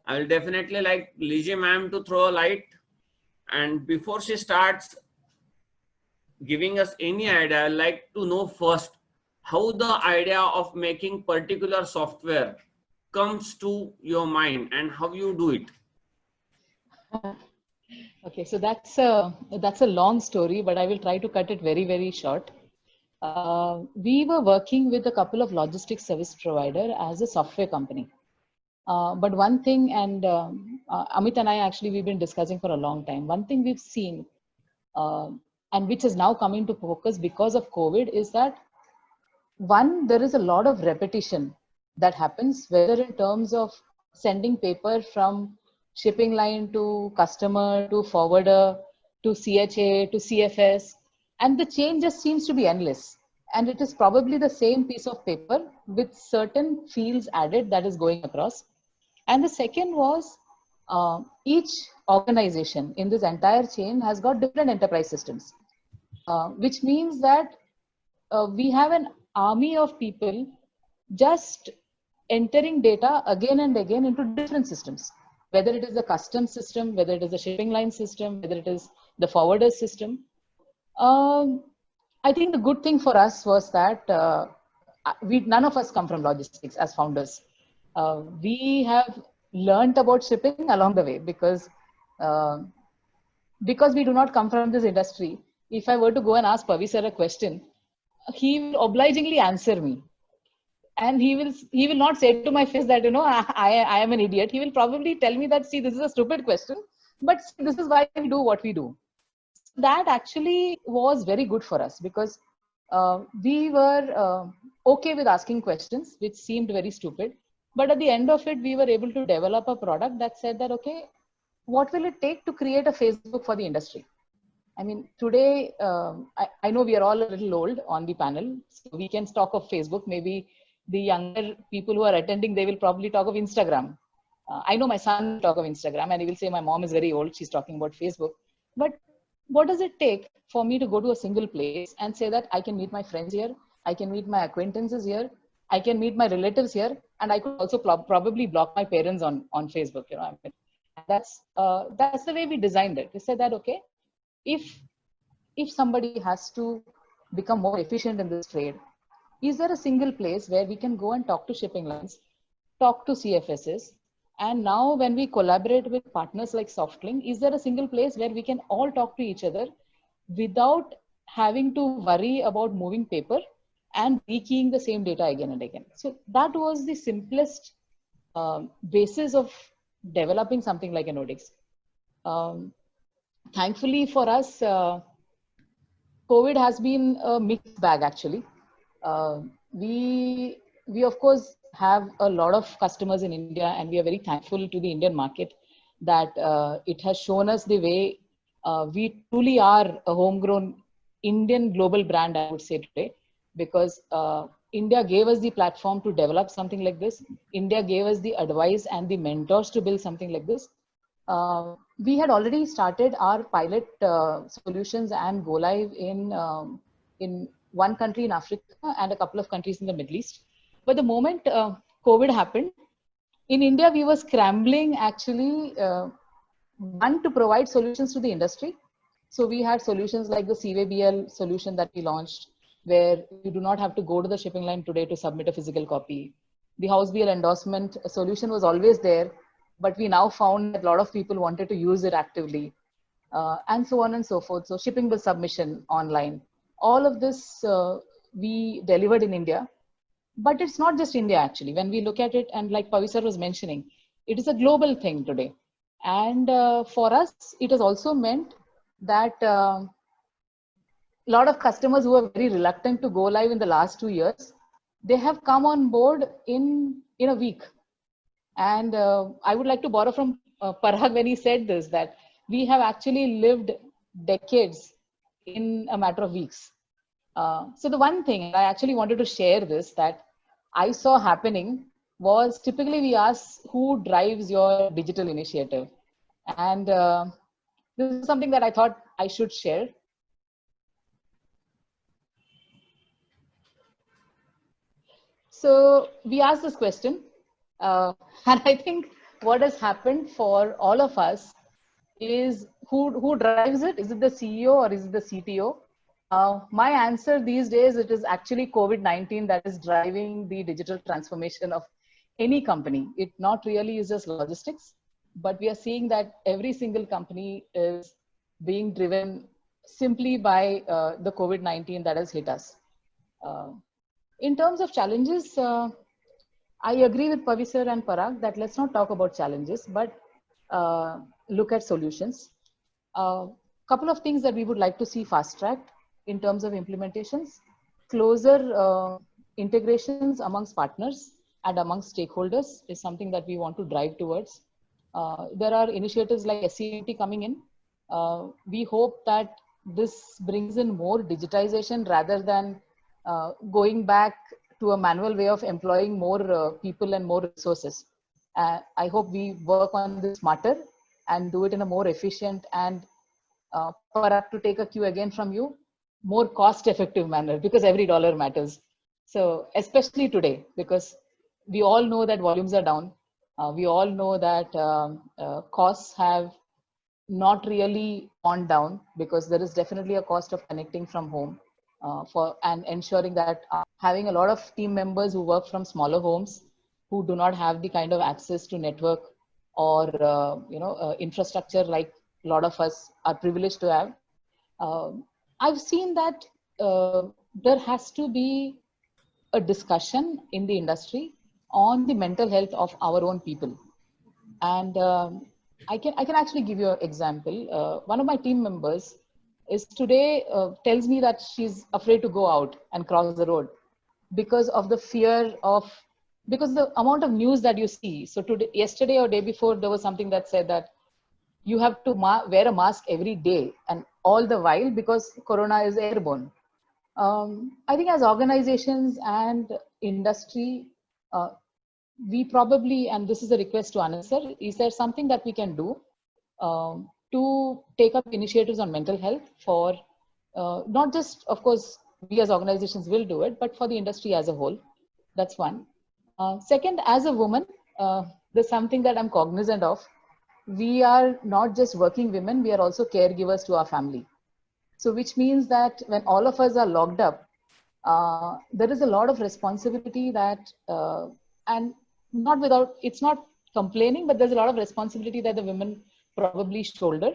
I will definitely like Lizzie ma'am to throw a light. And before she starts giving us any idea, I'd like to know first how the idea of making particular software comes to your mind and how you do it. Okay, so that's a long story, but I will try to cut it very, very short. We were working with a couple of logistics service provider as a software company. But one thing, and Amit and I actually we've been discussing for a long time. One thing we've seen, uh, and which is now coming to focus because of COVID, is that one, there is a lot of repetition that happens, whether in terms of sending paper from shipping line to customer to forwarder to CHA to CFS, and the change just seems to be endless. And it is probably the same piece of paper with certain fields added that is going across. And the second was each organization in this entire chain has got different enterprise systems, which means that we have an army of people just entering data again and again into different systems, whether it is the custom system, whether it is the shipping line system, whether it is the forwarder system. Um, I think the good thing for us was that we none of us come from logistics as founders. We have learned about shipping along the way uh, because we do not come from this industry. If I were to go and ask Pavi sir a question, he will obligingly answer me, and he will not say to my face that I am an idiot. He will probably tell me that, see, this is a stupid question, but see, this is why we do what we do. So that actually was very good for us because we were okay with asking questions which seemed very stupid, but at the end of it we were able to develop a product that said that, okay, what will it take to create a Facebook for the industry? I mean, today, I know we are all a little old on the panel, so we can talk of Facebook. Maybe the younger people who are attending, they will probably talk of Instagram. I know my son will talk of Instagram and he will say, my mom is very old, she's talking about Facebook. But what does it take for me to go to a single place and say that I can meet my friends here, I can meet my acquaintances here, I can meet my relatives here, and I could also probably block my parents on Facebook. I mean, that's the way we designed it. We said that, okay, if if somebody has to become more efficient in this trade, is there a single place where we can go and talk to shipping lines, talk to CFSs, and now when we collaborate with partners like Softlink, is there a single place where we can all talk to each other without having to worry about moving paper and rekeying the same data again and again? So that was the simplest basis of developing something like an ODX. Um, Thankfully for us, COVID has been a mixed bag actually. Uh, we of course have a lot of customers in India, and we are very thankful to the Indian market that it has shown us the way we truly are a homegrown Indian global brand, I would say today, because India gave us the platform to develop something like this. India gave us the advice and the mentors to build something like this. We had already started our pilot solutions and go live in one country in Africa and a couple of countries in the Middle East. But the moment COVID happened, in India, we were scrambling actually, one, to provide solutions to the industry. So we had solutions like the CVBL solution that we launched, where you do not have to go to the shipping line today to submit a physical copy. The House BL endorsement solution was always there, but we now found that a lot of people wanted to use it actively, and so on and so forth. So shipping bill submission online, all of this we delivered in India. But it's not just India actually. When we look at it, and like Pavisar was mentioning, it is a global thing today. And for us, it has also meant that a lot of customers who were very reluctant to go live in the last 2 years, they have come on board in a week. And I would like to borrow from Parag when he said this, that we have actually lived decades in a matter of weeks. So the one thing, and I actually wanted to share this, that I saw happening was, typically we ask who drives your digital initiative. And this is something that I thought I should share. So we asked this question, and I think what has happened for all of us is who drives it? Is it the CEO or is it the CTO? My answer these days, it is actually COVID-19 that is driving the digital transformation of any company. It not really is just logistics, but we are seeing that every single company is being driven simply by the COVID-19 that has hit us. Uh, in terms of challenges, I agree with Pavi sir and Parag that let's not talk about challenges, but look at solutions. Couple of things that we would like to see fast tracked in terms of implementations, closer integrations amongst partners and amongst stakeholders is something that we want to drive towards. There are initiatives like SCMT coming in. We hope that this brings in more digitization rather than going back to a manual way of employing more people and more resources. I hope we work on this smarter and do it in a more efficient and Parag, to take a cue again from you, more cost effective manner, because every dollar matters. So especially today, because we all know that volumes are down. We all know that costs have not really gone down, because there is definitely a cost of connecting from home and ensuring that having a lot of team members who work from smaller homes, who do not have the kind of access to network or infrastructure like a lot of us are privileged to have. I've seen that there has to be a discussion in the industry on the mental health of our own people. And I can actually give you an example. One of my team members is today tells me that she's afraid to go out and cross the road because of the fear of, because the amount of news that you see. So today, yesterday or day before, there was something that said that you have to wear a mask every day and all the while because corona is airborne. I think as organizations and industry, we probably, and this is a request to Anand sir, is there something that we can do to take up initiatives on mental health for not just, of course, we as organizations will do it, but for the industry as a whole. That's one. Second, as a woman, there's something that I'm cognizant of. We are not just working women, we are also caregivers to our family. So which means that when all of us are locked up, there is a lot of responsibility that, and not without, it's not complaining, but there's a lot of responsibility that the women probably shoulder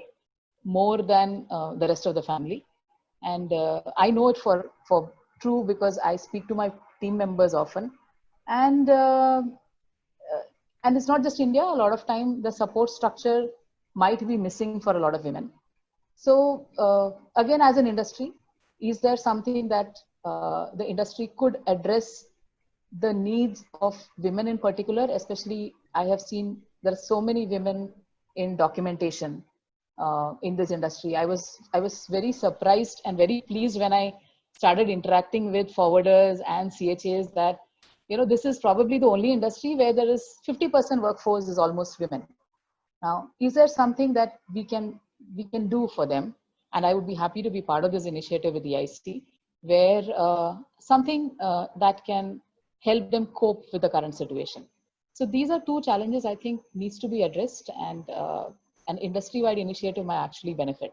more than the rest of the family. And I know it for true because I speak to my team members often. And it's not just India, a lot of time the support structure might be missing for a lot of women. So again, as an industry, is there something that the industry could address the needs of women in particular? Especially, I have seen there are so many women in documentation in this industry. I was very surprised and very pleased when I started interacting with forwarders and CHAs that, you know, this is probably the only industry where there is 50% workforce is almost women. Now, is there something that we can do for them? And I would be happy to be part of this initiative with the EIC, where something that can help them cope with the current situation. So these are two challenges I think needs to be addressed, and an industry-wide initiative might actually benefit.